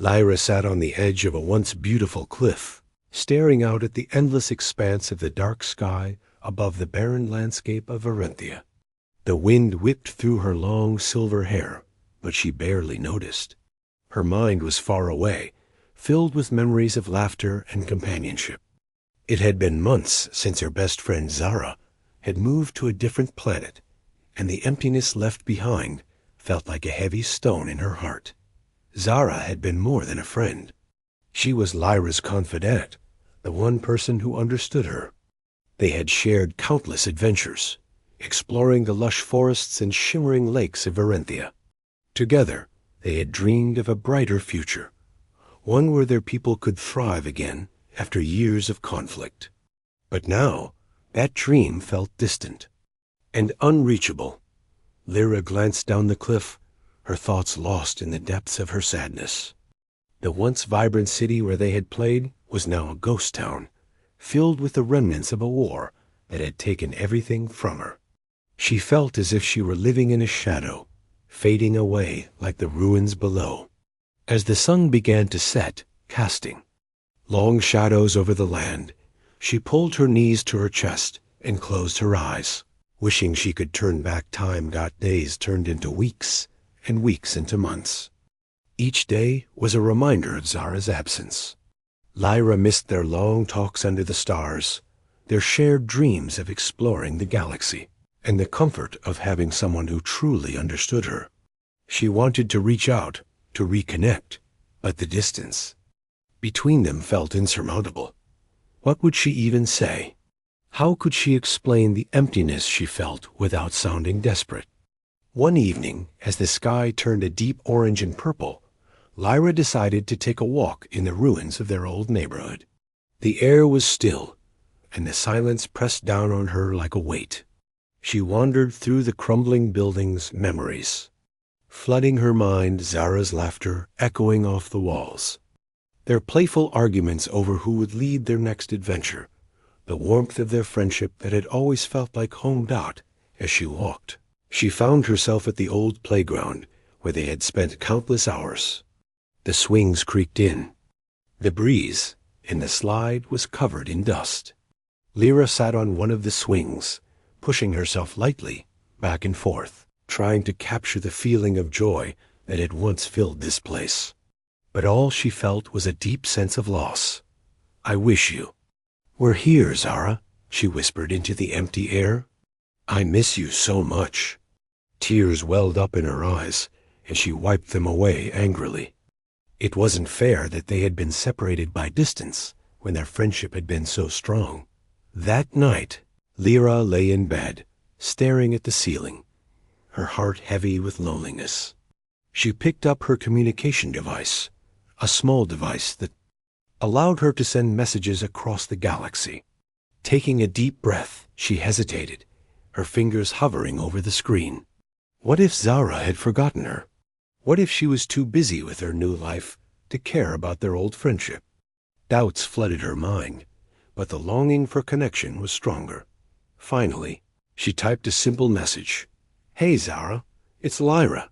Lyra sat on the edge of a once beautiful cliff, staring out at the endless expanse of the dark sky above the barren landscape of Varenthia. The wind whipped through her long silver hair, but she barely noticed. Her mind was far away, filled with memories of laughter and companionship. It had been months since her best friend Zara had moved to a different planet, and the emptiness left behind felt like a heavy stone in her heart. Zara had been more than a friend. She was Lyra's confidant, the one person who understood her. They had shared countless adventures, exploring the lush forests and shimmering lakes of Varenthia. Together, they had dreamed of a brighter future, one where their people could thrive again after years of conflict. But now, that dream felt distant and unreachable. Lyra glanced down the cliff, her thoughts lost in the depths of her sadness. The once vibrant city where they had played was now a ghost town, filled with the remnants of a war that had taken everything from her. She felt as if she were living in a shadow, fading away like the ruins below. As the sun began to set, casting long shadows over the land, she pulled her knees to her chest and closed her eyes, wishing she could turn back time. Days turned into weeks, and weeks into months. Each day was a reminder of Zara's absence. Lyra missed their long talks under the stars, their shared dreams of exploring the galaxy, and the comfort of having someone who truly understood her. She wanted to reach out, to reconnect, but the distance between them felt insurmountable. What would she even say? How could she explain the emptiness she felt without sounding desperate? One evening, as the sky turned a deep orange and purple, Lyra decided to take a walk in the ruins of their old neighborhood. The air was still, and the silence pressed down on her like a weight. She wandered through the crumbling buildings' memories, flooding her mind, Zara's laughter echoing off the walls, their playful arguments over who would lead their next adventure, the warmth of their friendship that had always felt like home. As she walked, she found herself at the old playground where they had spent countless hours. The swings creaked in. The breeze in the slide was covered in dust. Lyra sat on one of the swings, pushing herself lightly back and forth, trying to capture the feeling of joy that had once filled this place. But all she felt was a deep sense of loss. "I wish you were here, Zara," she whispered into the empty air. "I miss you so much." Tears welled up in her eyes, and she wiped them away angrily. It wasn't fair that they had been separated by distance when their friendship had been so strong. That night, Lyra lay in bed, staring at the ceiling, her heart heavy with loneliness. She picked up her communication device, a small device that allowed her to send messages across the galaxy. Taking a deep breath, she hesitated, her fingers hovering over the screen. What if Zara had forgotten her? What if she was too busy with her new life to care about their old friendship? Doubts flooded her mind, but the longing for connection was stronger. Finally, she typed a simple message. "Hey, Zara, it's Lyra.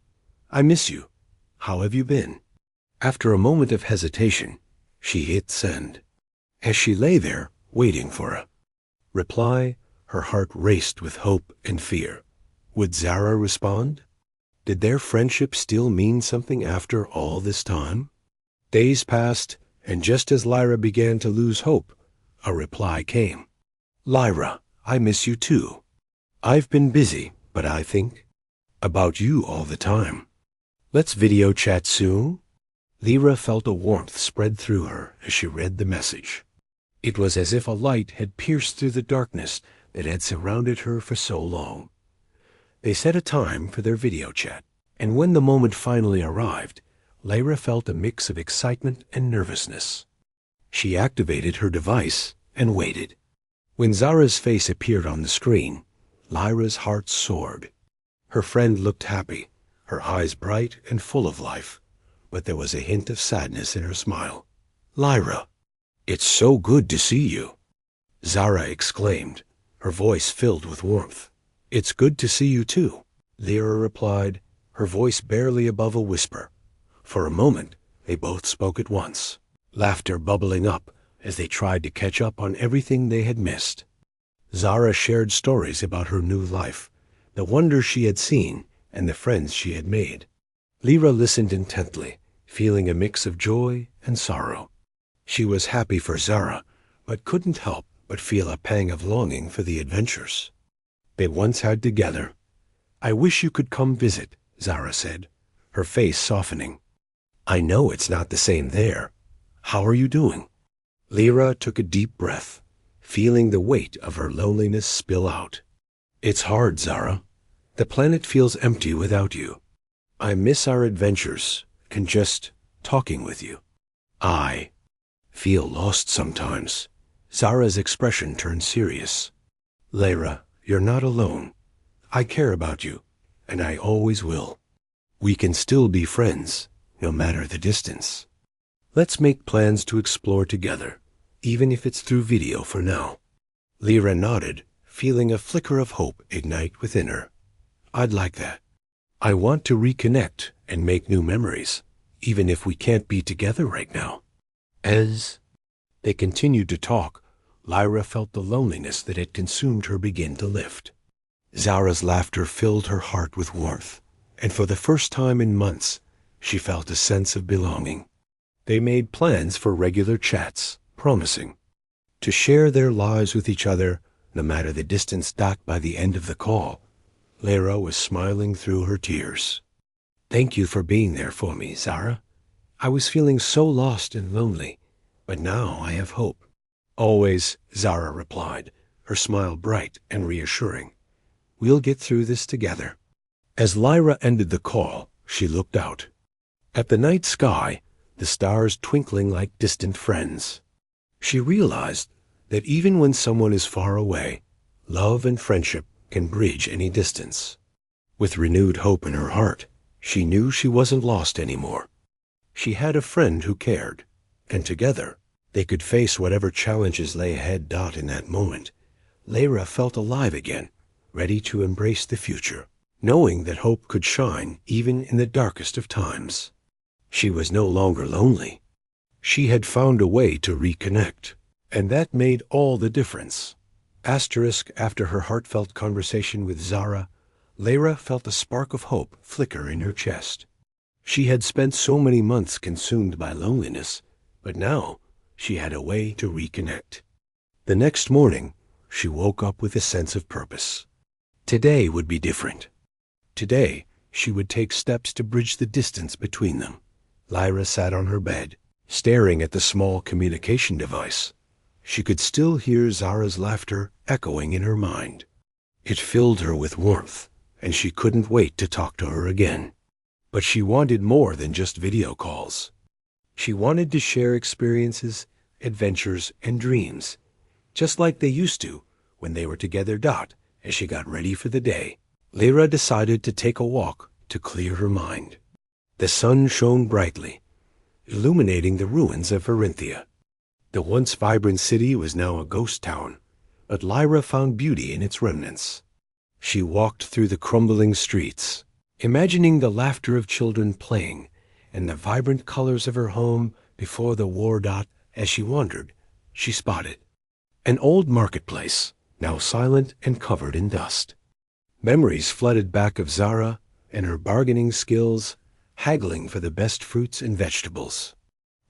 I miss you. How have you been?" After a moment of hesitation, she hit send. As she lay there, waiting for a reply, her heart raced with hope and fear. Would Zara respond? Did their friendship still mean something after all this time? Days passed, and just as Lyra began to lose hope, a reply came. "Lyra, I miss you too. I've been busy, but I think about you all the time. Let's video chat soon." Lyra felt a warmth spread through her as she read the message. It was as if a light had pierced through the darkness that had surrounded her for so long. They set a time for their video chat, and when the moment finally arrived, Lyra felt a mix of excitement and nervousness. She activated her device and waited. When Zara's face appeared on the screen, Lyra's heart soared. Her friend looked happy, her eyes bright and full of life, but there was a hint of sadness in her smile. "Lyra, it's so good to see you," Zara exclaimed, her voice filled with warmth. "It's good to see you too," Lyra replied, her voice barely above a whisper. For a moment, They both spoke at once, laughter bubbling up as they tried to catch up on everything they had missed. Zara shared stories about her new life, the wonders she had seen, and the friends she had made. Lyra listened intently, feeling a mix of joy and sorrow. She was happy for Zara, but couldn't help but feel a pang of longing for the adventures they once had together. "I wish you could come visit," Zara said, her face softening. "I know it's not the same there. How are you doing?" Lyra took a deep breath, feeling the weight of her loneliness spill out. "It's hard, Zara. The planet feels empty without you. I miss our adventures and just talking with you. I feel lost sometimes." Zara's expression turned serious. "Lyra, you're not alone. I care about you, and I always will. We can still be friends, no matter the distance. Let's make plans to explore together, even if it's through video for now." Lyra nodded, feeling a flicker of hope ignite within her. "I'd like that. I want to reconnect and make new memories, even if we can't be together right now." As they continued to talk, Lyra felt the loneliness that had consumed her begin to lift. Zara's laughter filled her heart with warmth, and for the first time in months, she felt a sense of belonging. They made plans for regular chats, promising to share their lives with each other, no matter the distance. By the end of the call, Lyra was smiling through her tears. "Thank you for being there for me, Zara. I was feeling so lost and lonely, but now I have hope." "Always," Zara replied, her smile bright and reassuring. "We'll get through this together." As Lyra ended the call, she looked out. At the night sky, the stars twinkling like distant friends. She realized that even when someone is far away, love and friendship can bridge any distance. With renewed hope in her heart, she knew she wasn't lost anymore. She had a friend who cared, and together they could face whatever challenges lay ahead. In that moment, Lyra felt alive again, ready to embrace the future, knowing that hope could shine even in the darkest of times. She was no longer lonely. She had found a way to reconnect, and that made all the difference. After her heartfelt conversation with Zara, Lyra felt a spark of hope flicker in her chest. She had spent so many months consumed by loneliness, but now she had a way to reconnect. The next morning, she woke up with a sense of purpose. Today would be different. Today, she would take steps to bridge the distance between them. Lyra sat on her bed, staring at the small communication device. She could still hear Zara's laughter echoing in her mind. It filled her with warmth, and she couldn't wait to talk to her again. But she wanted more than just video calls. She wanted to share experiences, adventures, and dreams, just like they used to when they were together. As she got ready for the day, Lyra decided to take a walk to clear her mind. The sun shone brightly, illuminating the ruins of Verinthia. The once vibrant city was now a ghost town, but Lyra found beauty in its remnants. She walked through the crumbling streets, imagining the laughter of children playing and the vibrant colors of her home before the war. As she wandered, she spotted an old marketplace, now silent and covered in dust. Memories flooded back of Zara and her bargaining skills, haggling for the best fruits and vegetables.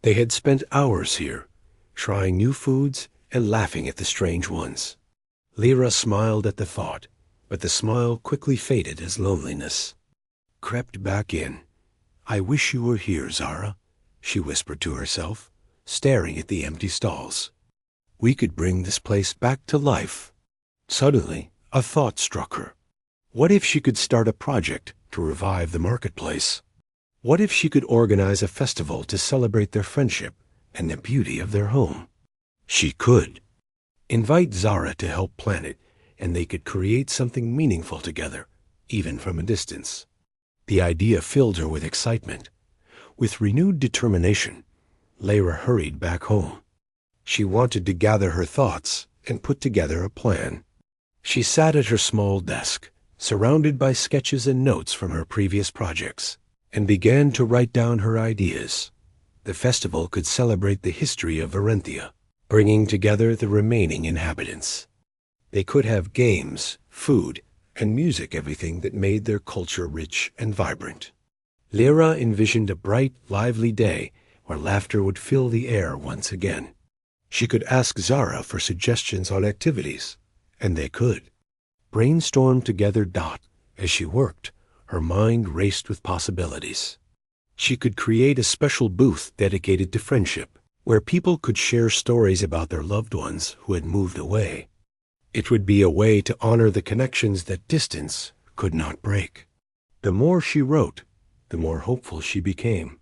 They had spent hours here, trying new foods and laughing at the strange ones. Lyra smiled at the thought, but the smile quickly faded as loneliness crept back in. "I wish you were here, Zara," she whispered to herself, staring at the empty stalls. "We could bring this place back to life." Suddenly, a thought struck her. What if she could start a project to revive the marketplace? What if she could organize a festival to celebrate their friendship and the beauty of their home? She could invite Zara to help plan it, and they could create something meaningful together, even from a distance. The idea filled her with excitement. With renewed determination, Lyra hurried back home. She wanted to gather her thoughts and put together a plan. She sat at her small desk, surrounded by sketches and notes from her previous projects, and began to write down her ideas. The festival could celebrate the history of Varenthia, bringing together the remaining inhabitants. They could have games, food, and music, everything that made their culture rich and vibrant. Lyra envisioned a bright, lively day where laughter would fill the air once again. She could ask Zara for suggestions on activities, and they could. Brainstorm together. As she worked, her mind raced with possibilities. She could create a special booth dedicated to friendship, where people could share stories about their loved ones who had moved away. It would be a way to honor the connections that distance could not break. The more she wrote, the more hopeful she became.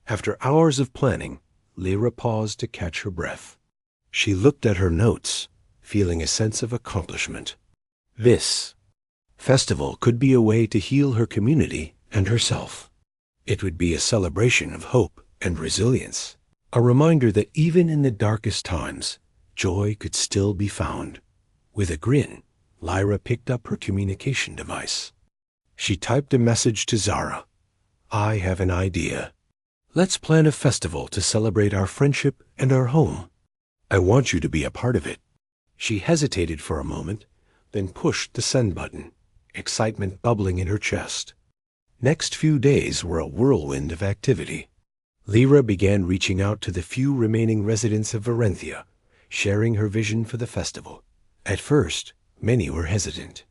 After hours of planning, Lyra paused to catch her breath. She looked at her notes, feeling a sense of accomplishment. This festival could be a way to heal her community and herself. It would be a celebration of hope and resilience, a reminder that even in the darkest times, joy could still be found. With a grin, Lyra picked up her communication device. She typed a message to Zara. "I have an idea. Let's plan a festival to celebrate our friendship and our home. I want you to be a part of it." She hesitated for a moment, then pushed the send button, excitement bubbling in her chest. Next few days were a whirlwind of activity. Lyra began reaching out to the few remaining residents of Varenthia, sharing her vision for the festival. At first, many were hesitant.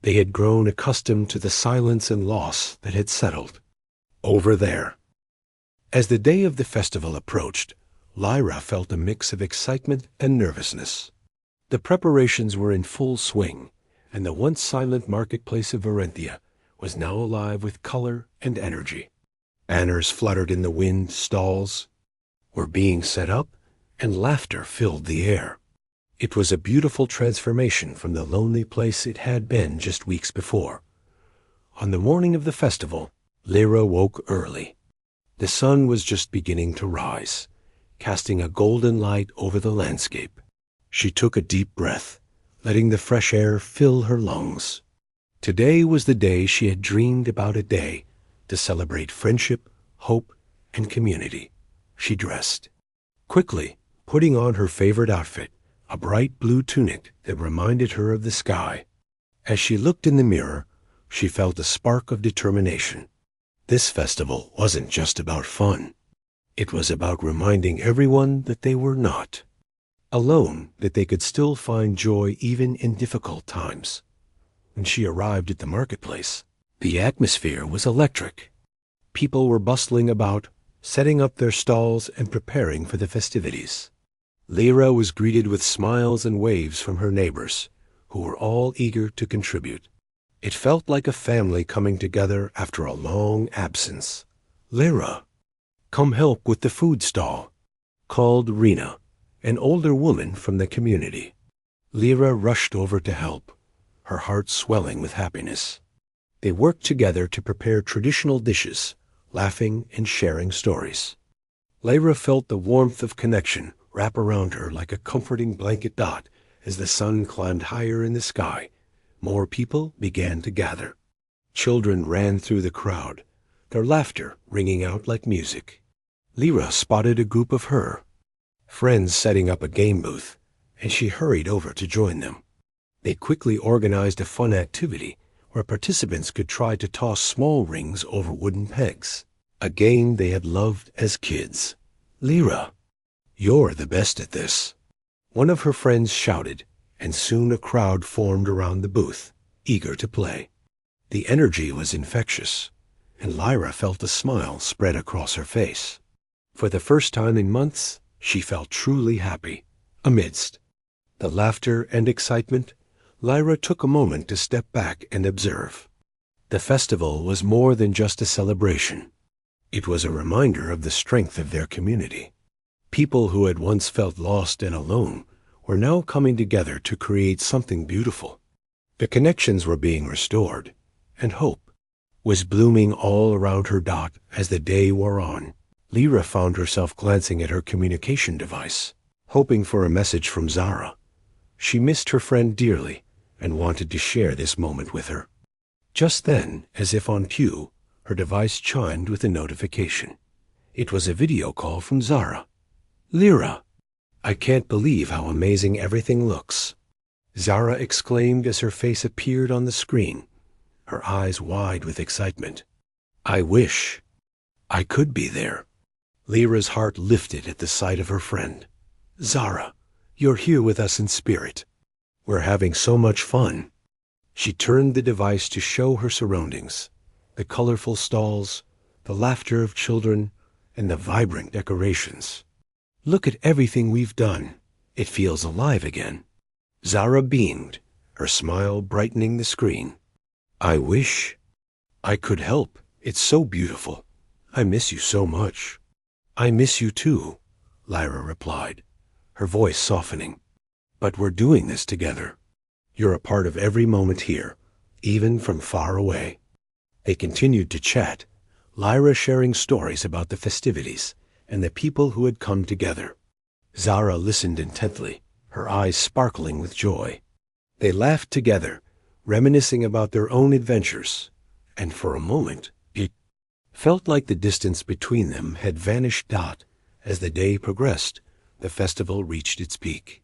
They had grown accustomed to the silence and loss that had settled over there. As the day of the festival approached, Lyra felt a mix of excitement and nervousness. The preparations were in full swing, and the once silent marketplace of Varenthia was now alive with color and energy. Banners fluttered in the wind, stalls were being set up, and laughter filled the air. It was a beautiful transformation from the lonely place it had been just weeks before. On the morning of the festival, Lyra woke early. The sun was just beginning to rise, casting a golden light over the landscape. She took a deep breath, letting the fresh air fill her lungs. Today was the day she had dreamed about, a day to celebrate friendship, hope, and community. She dressed quickly, putting on her favorite outfit, a bright blue tunic that reminded her of the sky. As she looked in the mirror, she felt a spark of determination. This festival wasn't just about fun. It was about reminding everyone that they were not alone, that they could still find joy even in difficult times. When she arrived at the marketplace, the atmosphere was electric. People were bustling about, setting up their stalls and preparing for the festivities. Lyra was greeted with smiles and waves from her neighbors, who were all eager to contribute. It felt like a family coming together after a long absence. "Lyra, come help with the food stall," called Rena, an older woman from the community. Lyra rushed over to help, her heart swelling with happiness. They worked together to prepare traditional dishes, laughing and sharing stories. Lyra felt the warmth of connection wrap around her like a comforting blanket. As the sun climbed higher in the sky, more people began to gather. Children ran through the crowd, their laughter ringing out like music. Lyra spotted a group of her friends setting up a game booth, and she hurried over to join them. They quickly organized a fun activity where participants could try to toss small rings over wooden pegs, a game they had loved as kids. "Lyra, you're the best at this," one of her friends shouted, and soon a crowd formed around the booth, eager to play. The energy was infectious, and Lyra felt a smile spread across her face. For the first time in months, she felt truly happy. Amidst the laughter and excitement, Lyra took a moment to step back and observe. The festival was more than just a celebration. It was a reminder of the strength of their community. People who had once felt lost and alone were now coming together to create something beautiful. The connections were being restored, and hope was blooming all around her. As the day wore on, Lyra found herself glancing at her communication device, hoping for a message from Zara. She missed her friend dearly and wanted to share this moment with her. Just then, as if on cue, her device chimed with a notification. It was a video call from Zara. "Lyra, I can't believe how amazing everything looks," Zara exclaimed as her face appeared on the screen, her eyes wide with excitement. "I wish I could be there." Lyra's heart lifted at the sight of her friend. "Zara, you're here with us in spirit. We're having so much fun." She turned the device to show her surroundings, the colorful stalls, the laughter of children, and the vibrant decorations. "Look at everything we've done. It feels alive again." Zara beamed, her smile brightening the screen. "I wish I could help. It's so beautiful. I miss you so much." "I miss you too," Lyra replied, her voice softening. "But we're doing this together. You're a part of every moment here, even from far away." They continued to chat, Lyra sharing stories about the festivities and the people who had come together. Zara listened intently, her eyes sparkling with joy. They laughed together, reminiscing about their own adventures, and for a moment it felt like the distance between them had vanished. As the day progressed, the festival reached its peak.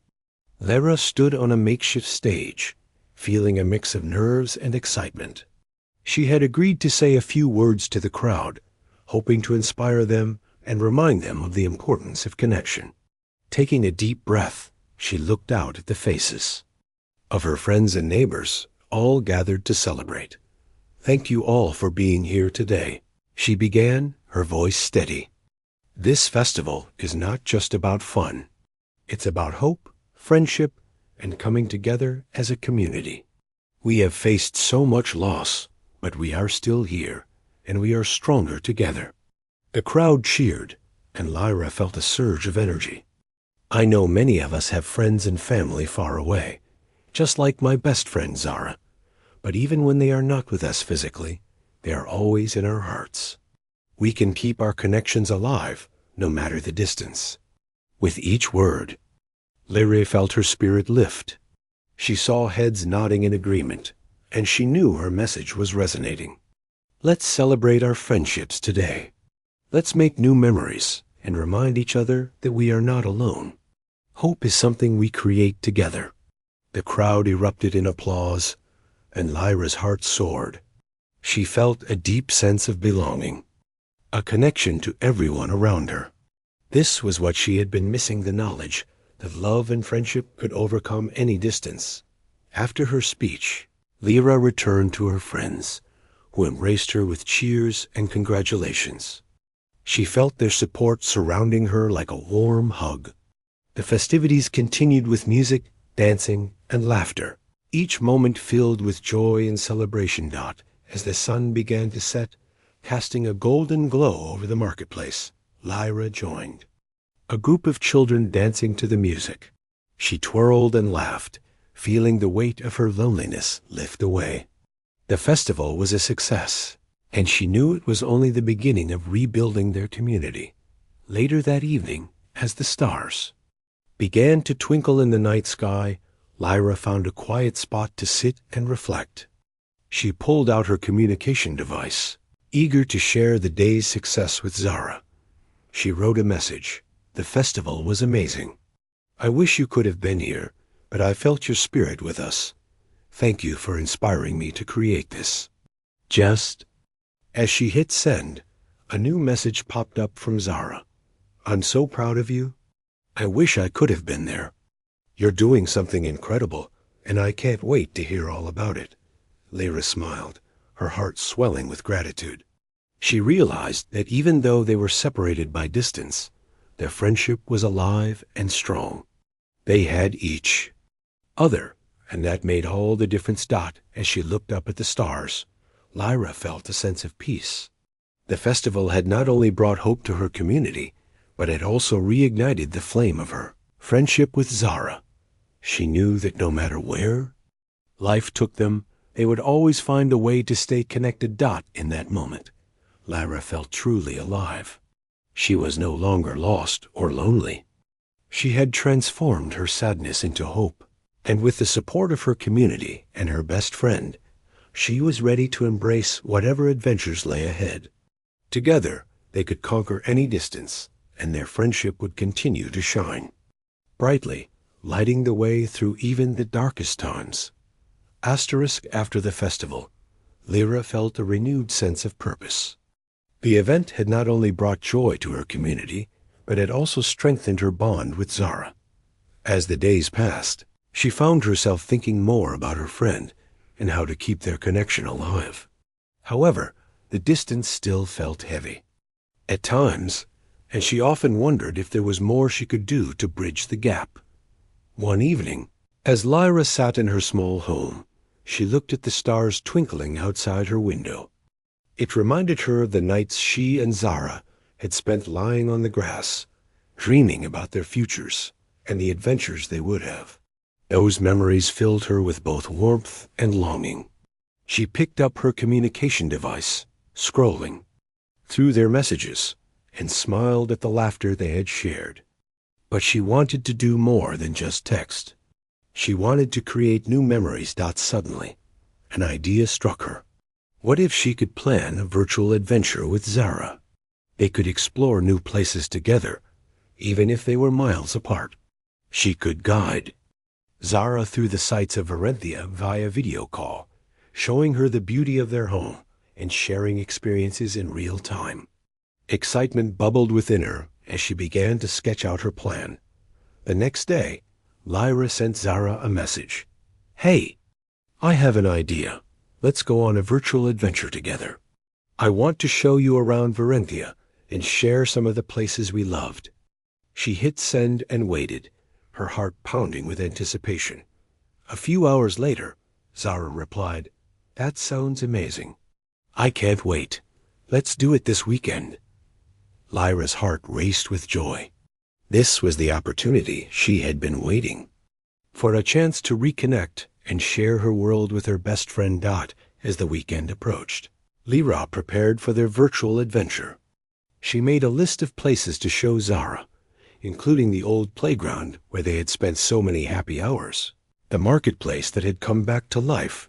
Lyra stood on a makeshift stage, feeling a mix of nerves and excitement. She had agreed to say a few words to the crowd, hoping to inspire them and remind them of the importance of connection. Taking a deep breath, she looked out at the faces of her friends and neighbors, all gathered to celebrate. "Thank you all for being here today," she began, her voice steady. "This festival is not just about fun. It's about hope, friendship, and coming together as a community. We have faced so much loss, but we are still here, and we are stronger together." The crowd cheered, and Lyra felt a surge of energy. "I know many of us have friends and family far away, just like my best friend Zara. But even when they are not with us physically, they are always in our hearts. We can keep our connections alive, no matter the distance." With each word, Lyra felt her spirit lift. She saw heads nodding in agreement, and she knew her message was resonating. "Let's celebrate our friendships today. Let's make new memories and remind each other that we are not alone. Hope is something we create together." The crowd erupted in applause, and Lyra's heart soared. She felt a deep sense of belonging, a connection to everyone around her. This was what she had been missing, the knowledge that love and friendship could overcome any distance. After her speech, Lyra returned to her friends, who embraced her with cheers and congratulations. She felt their support surrounding her like a warm hug. The festivities continued with music, dancing, and laughter, each moment filled with joy and celebration. As the sun began to set, casting a golden glow over the marketplace, Lyra joined a group of children dancing to the music. She twirled and laughed, feeling the weight of her loneliness lift away. The festival was a success, and she knew it was only the beginning of rebuilding their community. Later that evening, as the stars began to twinkle in the night sky, Lyra found a quiet spot to sit and reflect. She pulled out her communication device, eager to share the day's success with Zara. She wrote a message. "The festival was amazing. I wish you could have been here, but I felt your spirit with us. Thank you for inspiring me to create this." Just as she hit send, a new message popped up from Zara. "I'm so proud of you. I wish I could have been there. You're doing something incredible, and I can't wait to hear all about it." Lyra smiled, her heart swelling with gratitude. She realized that even though they were separated by distance, their friendship was alive and strong. They had each other, and that made all the difference. As she looked up at the stars, Lyra felt a sense of peace. The festival had not only brought hope to her community, but had also reignited the flame of her friendship with Zara. She knew that no matter where life took them, they would always find a way to stay connected. In that moment, Lyra felt truly alive. She was no longer lost or lonely. She had transformed her sadness into hope, and with the support of her community and her best friend, she was ready to embrace whatever adventures lay ahead. Together, They could conquer any distance, and their friendship would continue to shine brightly, lighting the way through even the darkest times. Asterisk after the festival, Lyra felt a renewed sense of purpose. The event had not only brought joy to her community, but had also strengthened her bond with Zara. As the days passed, she found herself thinking more about her friend and how to keep their connection alive. However, the distance still felt heavy at times, and she often wondered if there was more she could do to bridge the gap. One evening, as Lyra sat in her small home, she looked at the stars twinkling outside her window. It reminded her of the nights she and Zara had spent lying on the grass, dreaming about their futures and the adventures they would have. Those memories filled her with both warmth and longing. She picked up her communication device, scrolling through their messages, and smiled at the laughter they had shared. But she wanted to do more than just text. She wanted to create new memories. Suddenly, an idea struck her. What if she could plan a virtual adventure with Zara? They could explore new places together, even if they were miles apart. She could guide Zara through the sights of Varenthia via video call, showing her the beauty of their home and sharing experiences in real time. Excitement bubbled within her as she began to sketch out her plan. The next day, Lyra sent Zara a message. "Hey, I have an idea. Let's go on a virtual adventure together. I want to show you around Varenthia and share some of the places we loved." She hit send and waited, her heart pounding with anticipation. A few hours later, Zara replied, "That sounds amazing. I can't wait. Let's do it this weekend." Lyra's heart raced with joy. This was the opportunity she had been waiting for, a chance to reconnect and share her world with her best friend Dot. As the weekend approached, Lyra prepared for their virtual adventure. She made a list of places to show Zara, including the old playground where they had spent so many happy hours, the marketplace that had come back to life,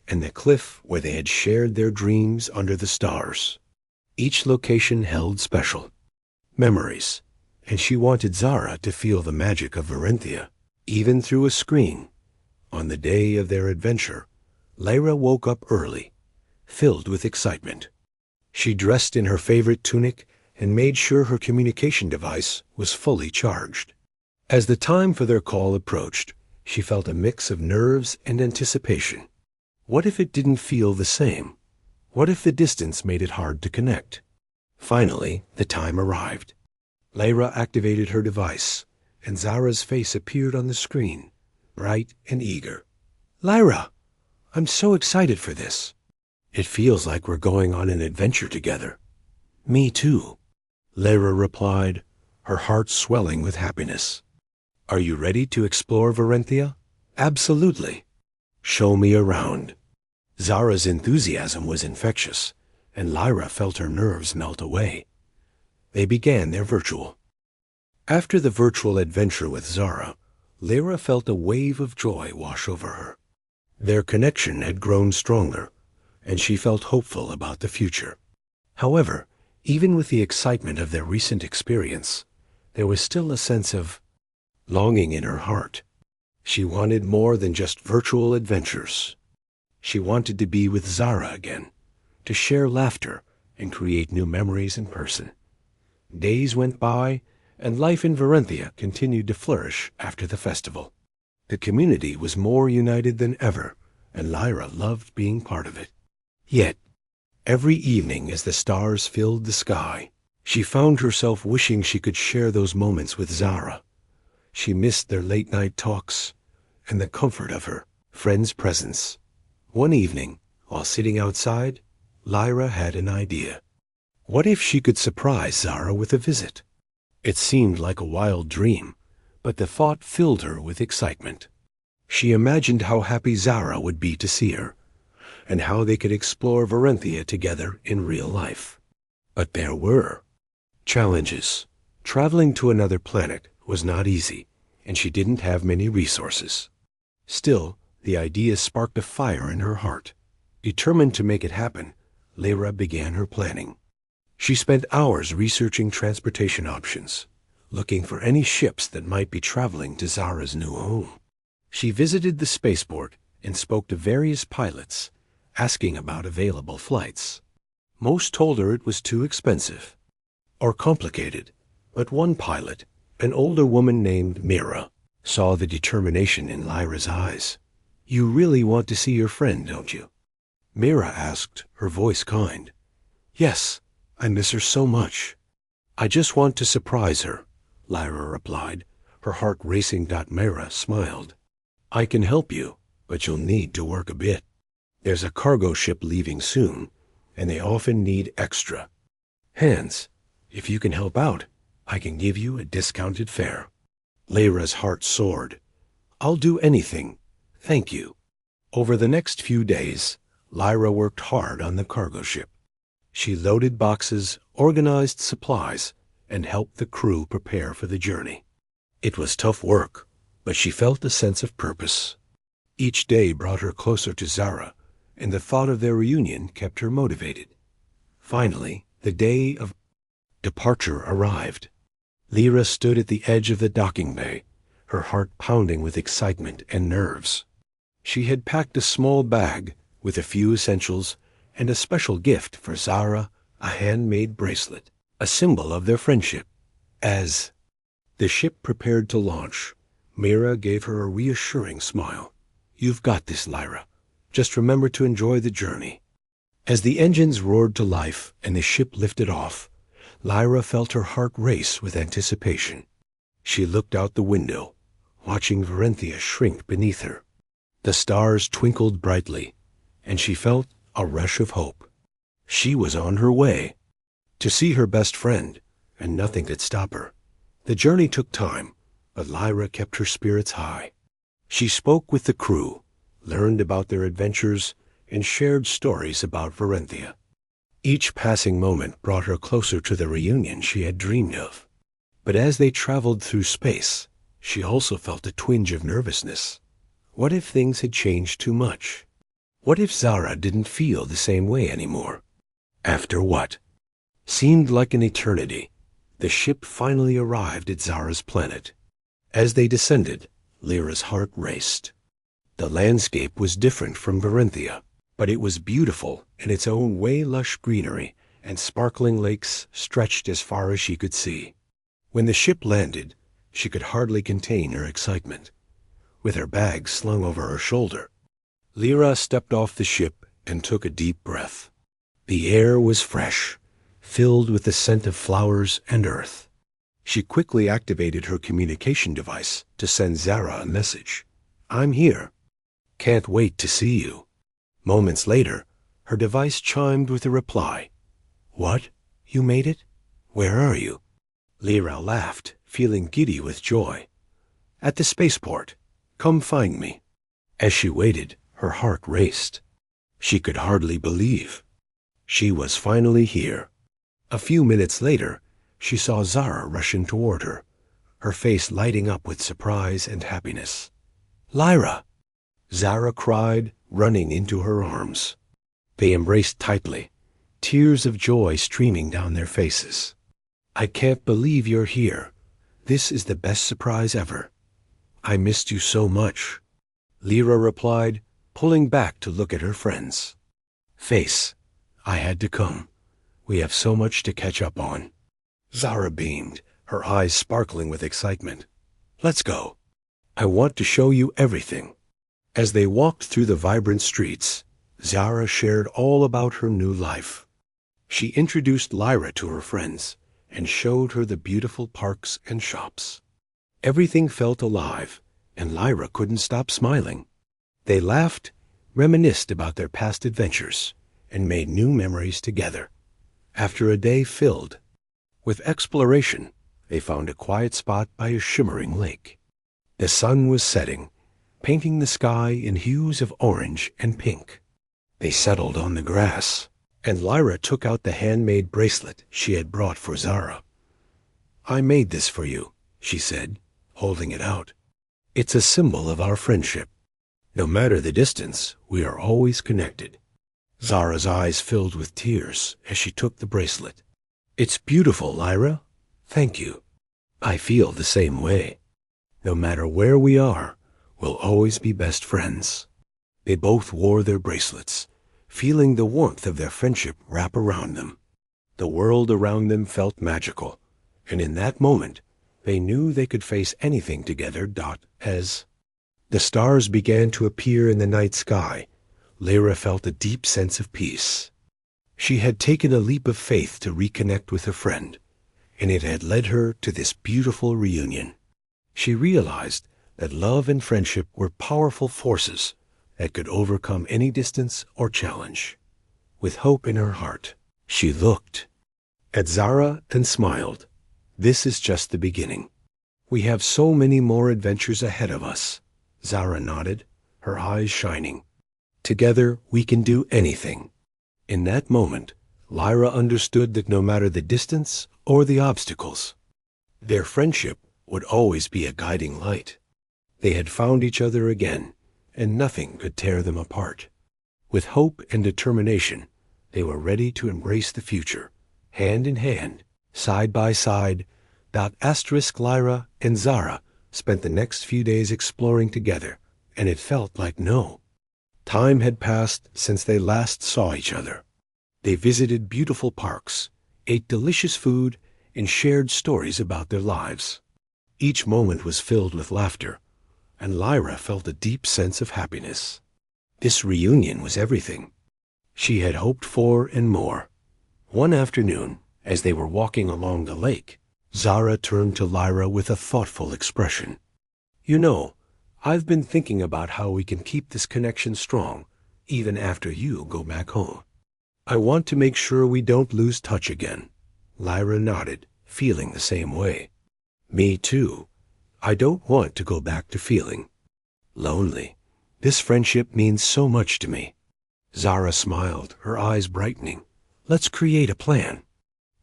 and the cliff where they had shared their dreams under the stars. Each location held special memories, and she wanted Zara to feel the magic of Varenthia, even through a screen. On the day of their adventure, Lyra woke up early, filled with excitement. She dressed in her favorite tunic and made sure her communication device was fully charged. As the time for their call approached, she felt a mix of nerves and anticipation. What if it didn't feel the same? What if the distance made it hard to connect? Finally, the time arrived. Lyra activated her device, and Zara's face appeared on the screen, bright and eager. "Lyra, I'm so excited for this. It feels like we're going on an adventure together." "Me too," Lyra replied, her heart swelling with happiness. "Are you ready to explore Varenthia?" "Absolutely. Show me around." Zara's enthusiasm was infectious, and Lyra felt her nerves melt away. They began their virtual. After the virtual adventure with Zara, Lyra felt a wave of joy wash over her. Their connection had grown stronger, and she felt hopeful about the future. However, even with the excitement of their recent experience, there was still a sense of longing in her heart. She wanted more than just virtual adventures. She wanted to be with Zara again, to share laughter and create new memories in person. Days went by, and life in Varenthia continued to flourish after the festival. The community was more united than ever, and Lyra loved being part of it. Yet, every evening as the stars filled the sky, she found herself wishing she could share those moments with Zara. She missed their late-night talks and the comfort of her friend's presence. One evening, while sitting outside, Lyra had an idea. What if she could surprise Zara with a visit? It seemed like a wild dream, but the thought filled her with excitement. She imagined how happy Zara would be to see her, and how they could explore Varenthia together in real life. But there were challenges. Traveling to another planet was not easy, and she didn't have many resources. Still, the idea sparked a fire in her heart. Determined to make it happen, Lyra began her planning. She spent hours researching transportation options, looking for any ships that might be traveling to Zara's new home. She visited the spaceport and spoke to various pilots, asking about available flights. Most told her it was too expensive or complicated, but one pilot, an older woman named Mira, saw the determination in Lyra's eyes. "You really want to see your friend, don't you?" Mira asked, her voice kind. "Yes, I miss her so much." "I just want to surprise her," Lyra replied, her heart racing. Mira smiled. "I can help you, but you'll need to work a bit. There's a cargo ship leaving soon, and they often need extra hands. If you can help out, I can give you a discounted fare." Lyra's heart soared. "I'll do anything, thank you." Over the next few days, Lyra worked hard on the cargo ship. She loaded boxes, organized supplies, and helped the crew prepare for the journey. It was tough work, but she felt a sense of purpose. Each day brought her closer to Zara, and the thought of their reunion kept her motivated. Finally, the day of departure arrived. Lyra stood at the edge of the docking bay, her heart pounding with excitement and nerves. She had packed a small bag with a few essentials and a special gift for Zara, a handmade bracelet, a symbol of their friendship. As the ship prepared to launch, Mira gave her a reassuring smile. "You've got this, Lyra. Just remember to enjoy the journey." As the engines roared to life and the ship lifted off, Lyra felt her heart race with anticipation. She looked out the window, watching Varenthia shrink beneath her. The stars twinkled brightly, and she felt a rush of hope. She was on her way to see her best friend, and nothing could stop her. The journey took time, but Lyra kept her spirits high. She spoke with the crew, learned about their adventures, and shared stories about Varenthia. Each passing moment brought her closer to the reunion she had dreamed of. But as they traveled through space, she also felt a twinge of nervousness. What if things had changed too much? What if Zara didn't feel the same way anymore? After what seemed like an eternity, the ship finally arrived at Zara's planet. As they descended, Lyra's heart raced. The landscape was different from Varenthia, but it was beautiful in its own way. Lush greenery and sparkling lakes stretched as far as she could see. When the ship landed, she could hardly contain her excitement. With her bag slung over her shoulder, Lyra stepped off the ship and took a deep breath. The air was fresh, filled with the scent of flowers and earth. She quickly activated her communication device to send Zara a message. "I'm here. Can't wait to see you." Moments later, her device chimed with a reply. "What? You made it? Where are you?" Lyra laughed, feeling giddy with joy. "At the spaceport. Come find me." As she waited, her heart raced. She could hardly believe she was finally here. A few minutes later, she saw Zara rushing toward her, her face lighting up with surprise and happiness. "Lyra!" Zara cried, running into her arms. They embraced tightly, tears of joy streaming down their faces. "I can't believe you're here. This is the best surprise ever. I missed you so much," Lyra replied, pulling back to look at her friend's face. "I had to come. We have so much to catch up on." Zara beamed, her eyes sparkling with excitement. "Let's go. I want to show you everything." As they walked through the vibrant streets, Zara shared all about her new life. She introduced Lyra to her friends and showed her the beautiful parks and shops. Everything felt alive, and Lyra couldn't stop smiling. They laughed, reminisced about their past adventures, and made new memories together. After a day filled with exploration, they found a quiet spot by a shimmering lake. The sun was setting, painting the sky in hues of orange and pink. They settled on the grass, and Lyra took out the handmade bracelet she had brought for Zara. "I made this for you," she said, holding it out. "It's a symbol of our friendship. No matter the distance, we are always connected." Zara's eyes filled with tears as she took the bracelet. It's beautiful, Lyra. Thank you. I feel the same way. No matter where we are, we'll always be best friends. They both wore their bracelets, feeling the warmth of their friendship wrap around them. The world around them felt magical, and in that moment, they knew they could face anything together. As the stars began to appear in the night sky, Lyra felt a deep sense of peace. She had taken a leap of faith to reconnect with a friend, and it had led her to this beautiful reunion. She realized that love and friendship were powerful forces that could overcome any distance or challenge. With hope in her heart, she looked at Zara and smiled. This is just the beginning. We have so many more adventures ahead of us. Zara nodded, her eyes shining. Together we can do anything. In that moment, Lyra understood that no matter the distance or the obstacles, their friendship would always be a guiding light. They had found each other again, and nothing could tear them apart. With hope and determination, they were ready to embrace the future, hand in hand, side by side. Lyra and Zara spent the next few days exploring together, and it felt like no time had passed since they last saw each other. They visited beautiful parks, ate delicious food, and shared stories about their lives. Each moment was filled with laughter, and Lyra felt a deep sense of happiness. This reunion was everything she had hoped for and more. One afternoon, as they were walking along the lake, Zara turned to Lyra with a thoughtful expression. You know, I've been thinking about how we can keep this connection strong, even after you go back home. I want to make sure we don't lose touch again. Lyra nodded, feeling the same way. Me too. I don't want to go back to feeling lonely. This friendship means so much to me. Zara smiled, her eyes brightening. Let's create a plan.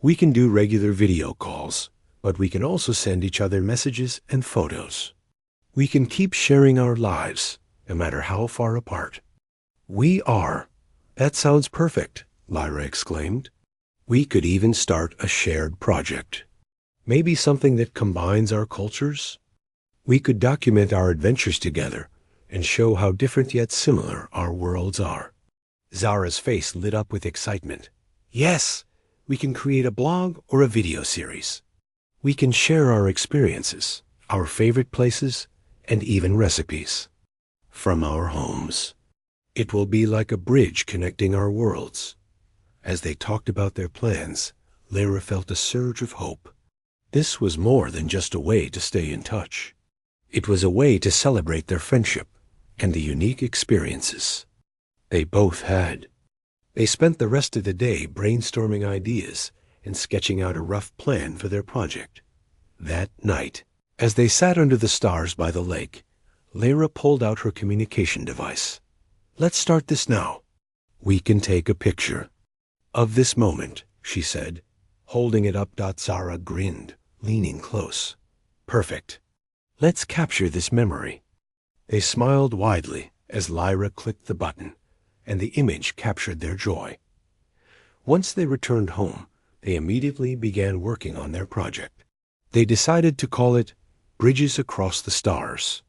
We can do regular video calls, but we can also send each other messages and photos. We can keep sharing our lives, no matter how far apart. That sounds perfect, Lyra exclaimed. We could even start a shared project. Maybe something that combines our cultures? We could document our adventures together and show how different yet similar our worlds are. Zara's face lit up with excitement. Yes, we can create a blog or a video series. We can share our experiences, our favorite places, and even recipes from our homes. It will be like a bridge connecting our worlds. As they talked about their plans, Lyra felt a surge of hope. This was more than just a way to stay in touch. It was a way to celebrate their friendship and the unique experiences they both had. They spent the rest of the day brainstorming ideas and sketching out a rough plan for their project. That night, as they sat under the stars by the lake, Lyra pulled out her communication device. Let's start this now. We can take a picture of this moment, she said, holding it up. Zara grinned, leaning close. Perfect. Let's capture this memory. They smiled widely as Lyra clicked the button, and the image captured their joy. Once they returned home, they immediately began working on their project. They decided to call it Bridges Across the Stars.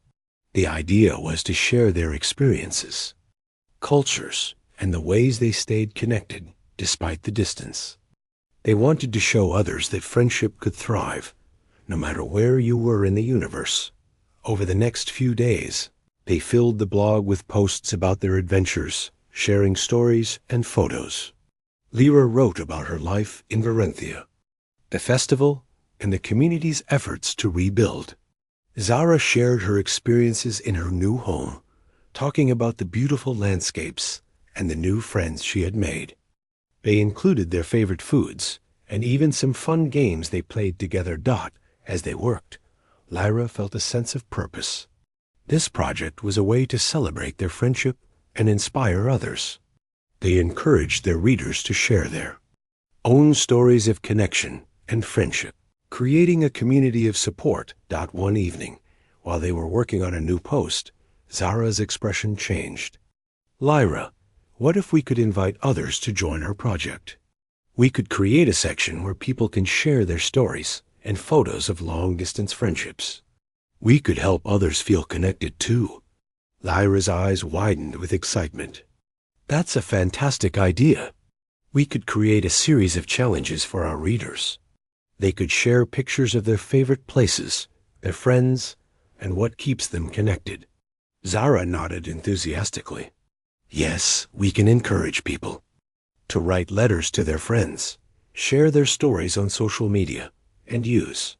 The idea was to share their experiences, cultures, and the ways they stayed connected despite the distance. They wanted to show others that friendship could thrive, no matter where you were in the universe. Over the next few days, they filled the blog with posts about their adventures, sharing stories and photos. Lyra wrote about her life in Varenthia, the festival, and the community's efforts to rebuild. Zara shared her experiences in her new home, talking about the beautiful landscapes and the new friends she had made. They included their favorite foods and even some fun games they played together. As they worked, Lyra felt a sense of purpose. This project was a way to celebrate their friendship and inspire others. They encouraged their readers to share their own stories of connection and friendship, creating a community of support. One evening, while they were working on a new post, Zara's expression changed. Lyra, what if we could invite others to join our project? We could create a section where people can share their stories and photos of long-distance friendships. We could help others feel connected too. Lyra's eyes widened with excitement. That's a fantastic idea. We could create a series of challenges for our readers. They could share pictures of their favorite places, their friends, and what keeps them connected. Zara nodded enthusiastically. Yes, we can encourage people to write letters to their friends, share their stories on social media, and use